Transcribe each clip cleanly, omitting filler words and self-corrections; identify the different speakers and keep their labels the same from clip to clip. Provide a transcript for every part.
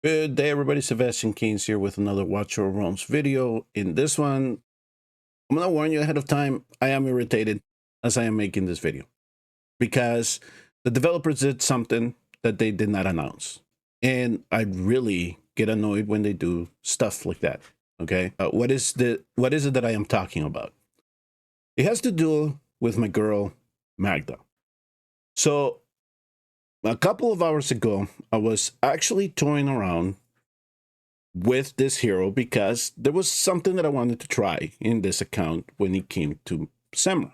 Speaker 1: Good day, everybody. Sebastian Keynes here with another Watch Your Realms video. In this one, I'm going to warn you ahead of time, I am irritated as I am making this video because the developers did something that they did not announce. And I really get annoyed when they do stuff like that. Okay. What is it that I am talking about? It has to do with my girl, Magda. So a couple of hours ago, I was actually toying around with this hero because there was something that I wanted to try in this account when it came to Semra.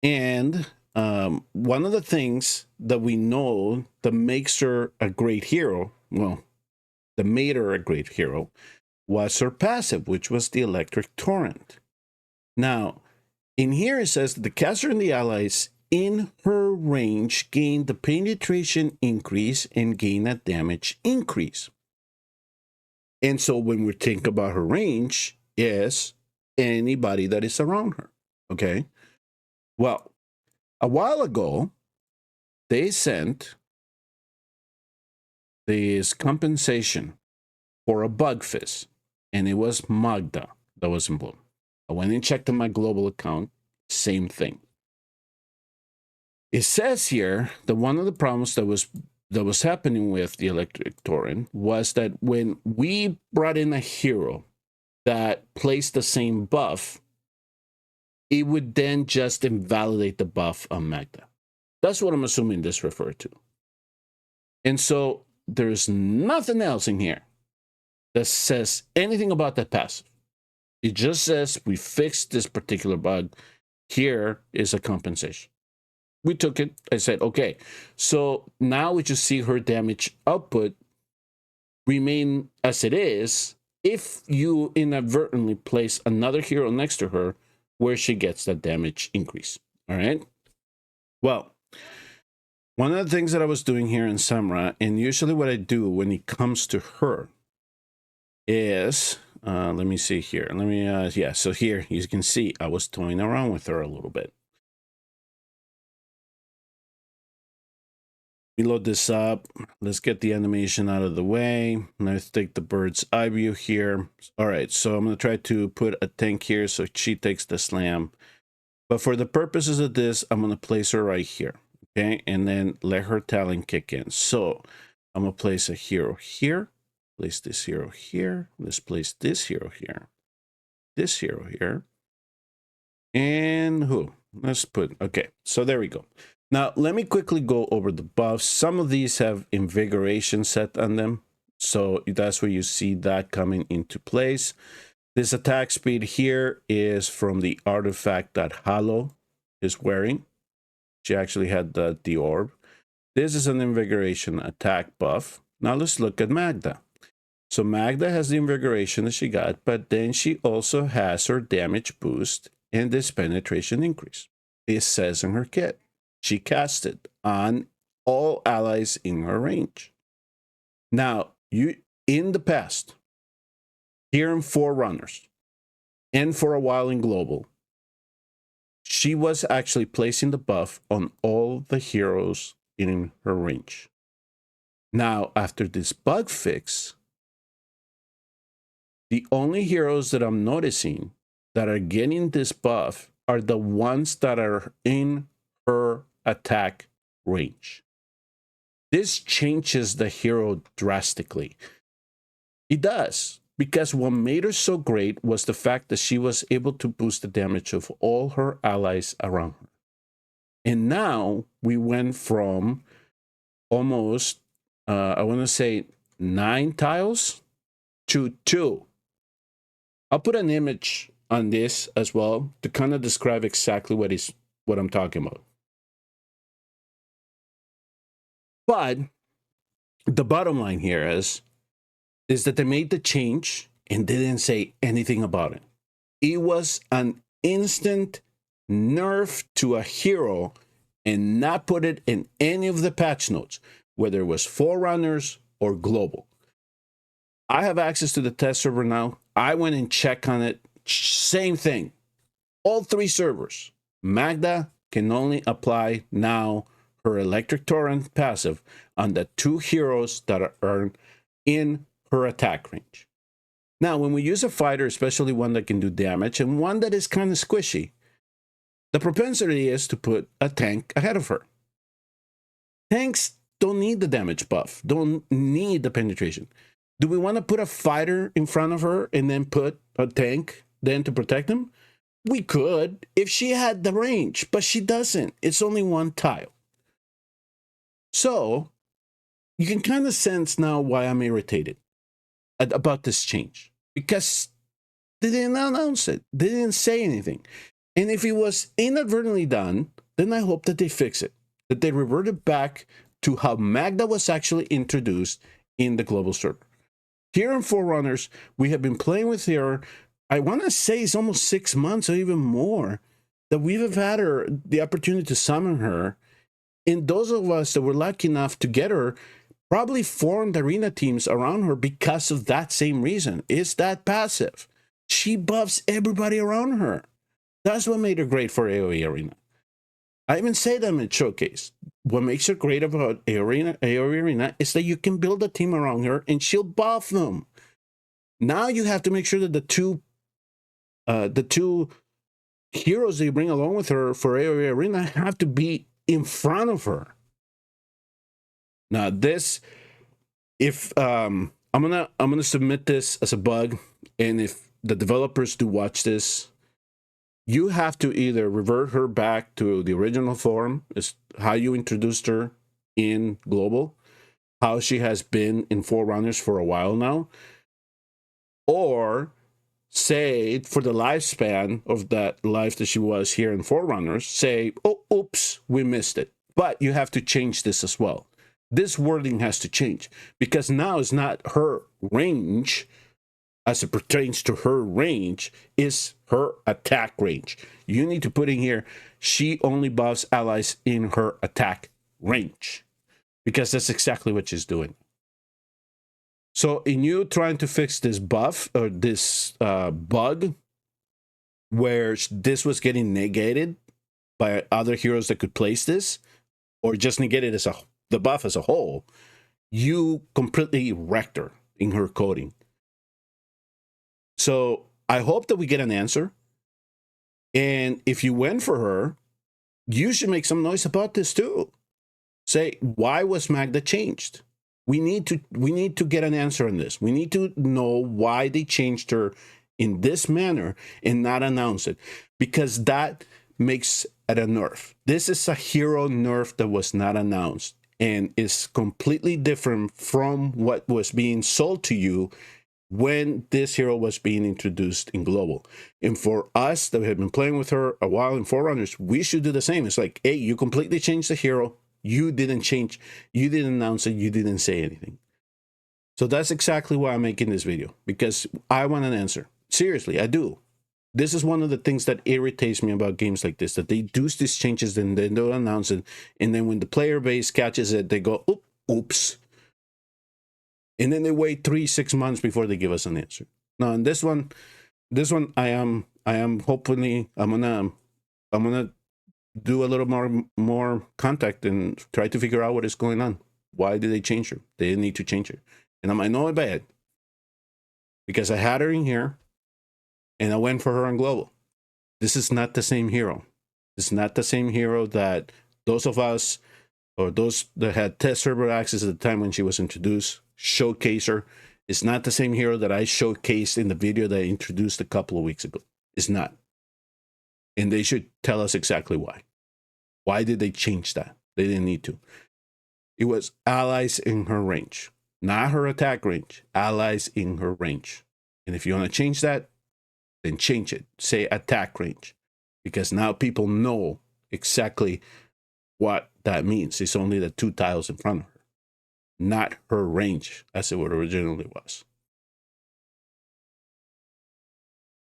Speaker 1: And one of the things that we know that makes her a great hero, well, that made her a great hero, was her passive, which was the electric torrent. Now, in here it says that the caster and the allies in her range gain the penetration increase and gain a damage increase. And so when we think about her range, is anybody that is around her, okay? Well, a while ago, they sent this compensation for a bug fizz, and it was Magda that was in bloom. I went and checked on my global account, same thing. It says here that one of the problems that was happening with the electric torrent was that when we brought in a hero that placed the same buff, it would then just invalidate the buff on Magda. That's what I'm assuming this referred to. And so there's nothing else in here that says anything about that passive. It just says we fixed this particular bug. Here is a compensation. We took it. I said, okay, so now we just see her damage output remain as it is if you inadvertently place another hero next to her where she gets that damage increase. All right. Well, one of the things that I was doing here in Semra, and usually what I do when it comes to her is, let me see here. Yeah, so here you can see I was toying around with her a little bit. We load this up. Let's get the animation out of the way. Let's take the bird's eye view here. All right, so I'm going to try to put a tank here so she takes the slam. But for the purposes of this, I'm going to place her right here, okay? And then let her talent kick in. So I'm going to place a hero here. Place this hero here. Let's place this hero here. This hero here. And who? Let's put, okay, so there we go. Now, let me quickly go over the buffs. Some of these have invigoration set on them, so that's where you see that coming into place. This attack speed here is from the artifact that Hollow is wearing. She actually had the orb. This is an invigoration attack buff. Now let's look at Magda. So Magda has the invigoration that she got, but then she also has her damage boost and this penetration increase. It says in her kit. She cast it on all allies in her range. Now, in the past, here in Forerunners, and for a while in Global, she was actually placing the buff on all the heroes in her range. Now, after this bug fix, the only heroes that I'm noticing that are getting this buff are the ones that are in her attack range. This changes the hero drastically. It does, because what made her so great was the fact that she was able to boost the damage of all her allies around her. And now we went from almost, I want to say 9 tiles to 2. I'll put an image on this as well to kind of describe exactly what I'm talking about. But the bottom line here is that they made the change and didn't say anything about it. It was an instant nerf to a hero and not put it in any of the patch notes, whether it was Forerunners or Global. I have access to the test server now. I went and checked on it. Same thing. All 3 servers. Magda can only apply now her electric torrent passive on the 2 heroes that are in her attack range. Now, when we use a fighter, especially one that can do damage and one that is kind of squishy, the propensity is to put a tank ahead of her. Tanks don't need the damage buff, don't need the penetration. Do we want to put a fighter in front of her and then put a tank then to protect them? We could if she had the range, but she doesn't. It's only one tile. So you can kind of sense now why I'm irritated about this change, because they didn't announce it. They didn't say anything. And if it was inadvertently done, then I hope that they fix it, that they reverted back to how Magda was actually introduced in the global server. Here in Forerunners, we have been playing with her. I want to say it's almost 6 months or even more that we have had her the opportunity to summon her. And those of us that were lucky enough to get her probably formed arena teams around her because of that same reason. It's that passive. She buffs everybody around her. That's what made her great for AoE Arena. I even say them in Showcase. What makes her great about AoE Arena is that you can build a team around her and she'll buff them. Now you have to make sure that the two heroes that you bring along with her for AoE Arena have to be in front of her. Now this, if I'm gonna submit this as a bug, and if the developers do watch this, you have to either revert her back to the original form, is how you introduced her in global, how she has been in Forerunners for a while now, or say for the lifespan of that life that she was here in Forerunners, say, oh, oops, we missed it. But you have to change this as well. This wording has to change, because now it's not her range as it pertains to her range, is her attack range. You need to put in here, she only buffs allies in her attack range, because that's exactly what she's doing. So in you trying to fix this buff or this bug where this was getting negated by other heroes that could place this, or just negate it as the buff as a whole, you completely wrecked her in her coding. So I hope that we get an answer. And if you went for her, you should make some noise about this too. Say, why was Magda changed? We need to get an answer on this. We need to know why they changed her in this manner and not announce it, because that makes it a nerf. This is a hero nerf that was not announced and is completely different from what was being sold to you when this hero was being introduced in global. And for us that have been playing with her a while in Forerunners, we should do the same. It's like, hey, you completely changed the hero. You didn't change, you didn't announce it, you didn't say anything. So that's exactly why I'm making this video, because I want an answer. Seriously, I do. This is one of the things that irritates me about games like this, that they do these changes and they don't announce it. And then when the player base catches it, they go, oops. And then they wait 3-6 months before they give us an answer. Now, in this one, I am hopefully, I'm gonna do a little more contact and try to figure out what is going on. Why did they change her? They didn't need to change her. And I might know it bad, because I had her in here and I went for her on global. This is not the same hero. It's not the same hero that those of us, or those that had test server access at the time when she was introduced, showcase her. It's not the same hero that I showcased in the video that I introduced a couple of weeks ago. It's not. And they should tell us exactly why. Why did they change that? They didn't need to. It was allies in her range, not her attack range, allies in her range. And if you want to change that, then change it. Say attack range, because now people know exactly what that means. It's only the 2 tiles in front of her, not her range as it originally was.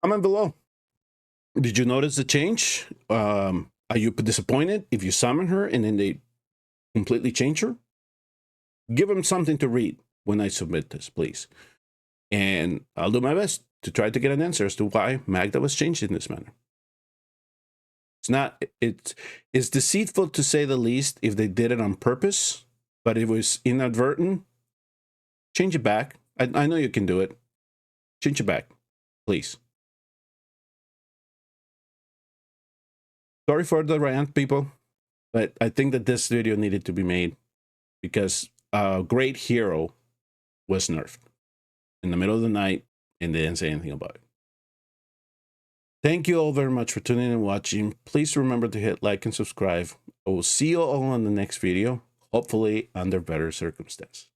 Speaker 1: Comment below. Did you notice the change? Are you disappointed if you summon her and then they completely change her? Give them something to read when I submit this, please. And I'll do my best to try to get an answer as to why Magda was changed in this manner. It's not, it's deceitful to say the least if they did it on purpose, but it was inadvertent. Change it back. I know you can do it. Change it back, please. Sorry for the rant, people, but I think that this video needed to be made because a great hero was nerfed in the middle of the night and they didn't say anything about it. Thank you all very much for tuning in and watching. Please remember to hit like and subscribe. I will see you all on the next video, hopefully under better circumstances.